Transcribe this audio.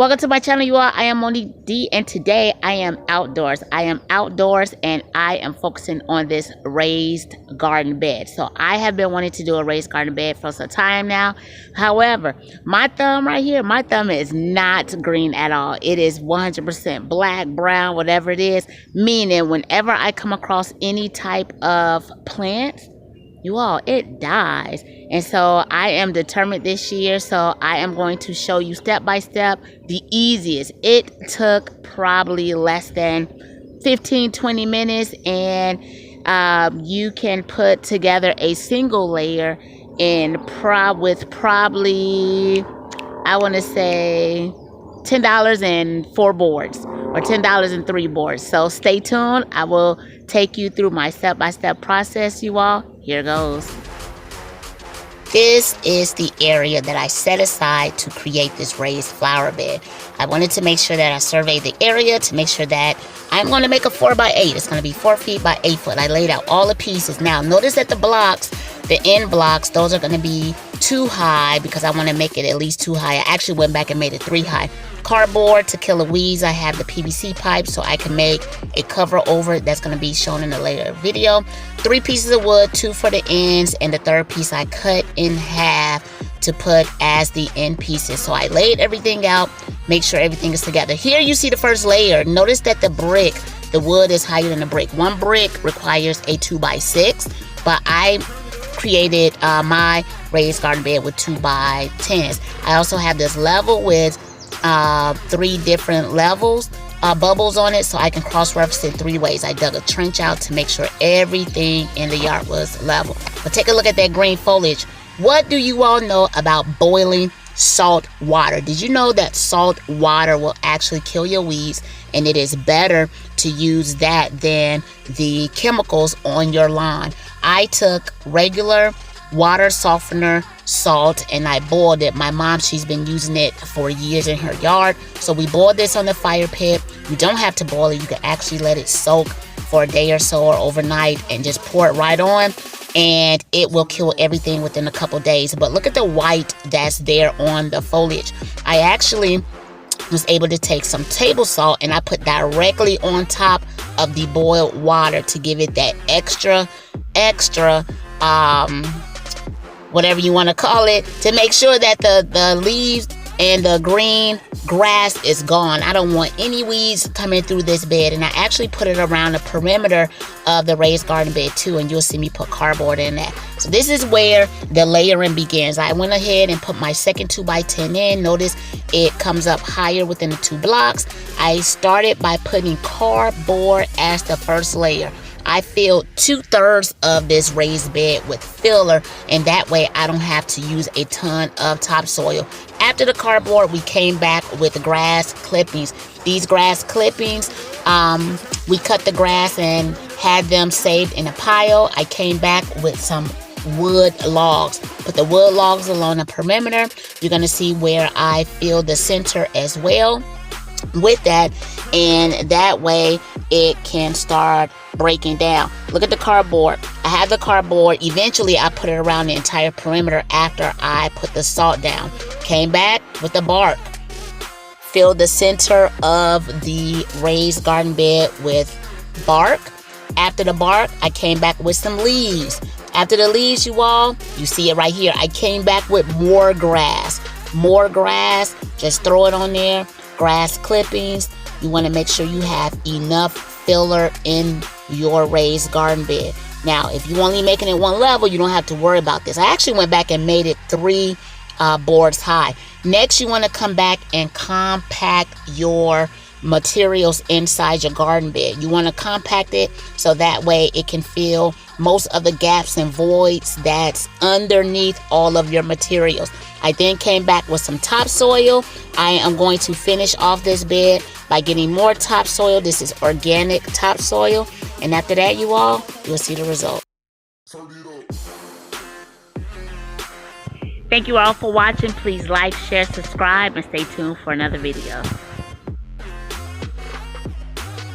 Welcome to my channel, you all. I am Monique D, and today I am outdoors. And I am focusing on this raised garden bed. So I have been wanting to do a raised garden bed for some time now. However, my thumb right here, my thumb is not green at all. It is 100% black, brown, whatever it is. Meaning whenever I come across any type of plant, you all, it dies. And so I am determined this year, so I am going to show you step by step the easiest. It took probably less than 15-20 minutes, and you can put together a single layer in with probably, I want to say $10 and 4 boards, or $10 and 3 boards. So stay tuned. I will take you through my step-by-step process, you all. Here goes. This is the area that I set aside to create this raised flower bed. I wanted to make sure that I surveyed the area to make sure that I'm going to make a 4x8. It's going to be 4 feet by 8 foot. I laid out all the pieces. Now, notice that the blocks, the end blocks, those are going to be 2 high because I want to make it at least 2 high. I actually went back and made it 3 high. Cardboard to kill the weeds. I have the PVC pipe so I can make a cover over it that's going to be shown in a later video. 3 pieces of wood, 2 for the ends, and the 3rd piece I cut in half to put as the end pieces. So I laid everything out, make sure everything is together. Here you see the first layer. Notice that the brick, the wood is higher than the brick. 1 brick requires a 2x6, but I created my raised garden bed with 2x10s. I also have this level with 3 different levels, bubbles on it, so I can cross-reference it 3 ways. I dug a trench out to make sure everything in the yard was level. But take a look at that green foliage. What do you all know about boiling salt water? Did you know that salt water will actually kill your weeds, and it is better to use that than the chemicals on your lawn? I took regular water softener salt and I boiled it. My mom, she's been using it for years in her yard. So we boiled this on the fire pit. You don't have to boil it. You can actually let it soak for a day or so or overnight and just pour it right on, and it will kill everything within a couple days. But look at the white that's there on the foliage. I actually was able to take some table salt and I put directly on top of the boiled water to give it that extra whatever you want to call it, to make sure that the leaves and the green grass is gone. I don't want any weeds coming through this bed. And I actually put it around the perimeter of the raised garden bed too, and you'll see me put cardboard in that. So this is where the layering begins. I went ahead and put my second 2x10 in. Notice it comes up higher within the 2 blocks. I started by putting cardboard as the first layer. I filled 2/3 of this raised bed with filler, and that way I don't have to use a ton of topsoil. After the cardboard, we came back with grass clippings. These grass clippings, we cut the grass and had them saved in a pile. I came back with some wood logs. Put the wood logs along the perimeter. You're going to see where I filled the center as well with that, and that way it can start breaking down. Look at the cardboard. I have the cardboard. Eventually I put it around the entire perimeter after I put the salt down. Came back with the bark. Filled the center of the raised garden bed with bark. After the bark, I came back with some leaves. After the leaves, you all, you see it right here. I came back with more grass. More grass. Just throw it on there. Grass clippings. You want to make sure you have enough filler in your raised garden bed. Now, if you're only making it 1 level, you don't have to worry about this. I actually went back and made it 3 boards high. Next, you want to come back and compact your materials inside your garden bed. You want to compact it so that way it can fill most of the gaps and voids that's underneath all of your materials. I then came back with some topsoil. I am going to finish off this bed by getting more topsoil. This is organic topsoil. And after that, you all, you'll see the result. Thank you all for watching. Please like, share, subscribe, and stay tuned for another video.